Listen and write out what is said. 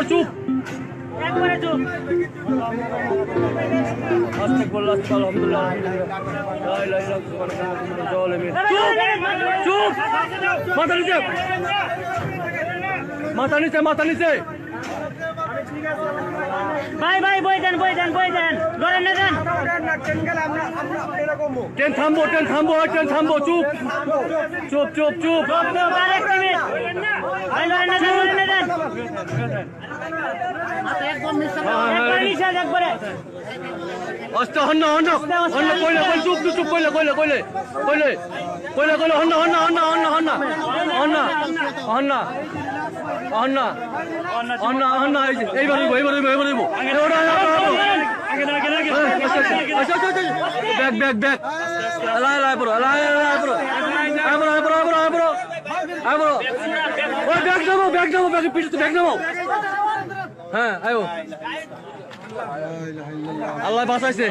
চুপ একবারে চুপ। আস্তে বলল আলহামদুলিল্লাহ চুপ মাথা নিচে মাথা নিচে মাথা নিচে ভাই ভাই বই দেন ধরেন না দেন। ট্রেন থামবো চুপ চুপ চুপ চুপ আর এক মিনিট ভাই ধরেন না দেন। একবার নিষেধ একবারে। আস্তে হন্ন চুপ চুপ কইলে এইবার ব্যাগ নামো হ্যাঁ আয়ো আল্লাহ বাঁচাইছে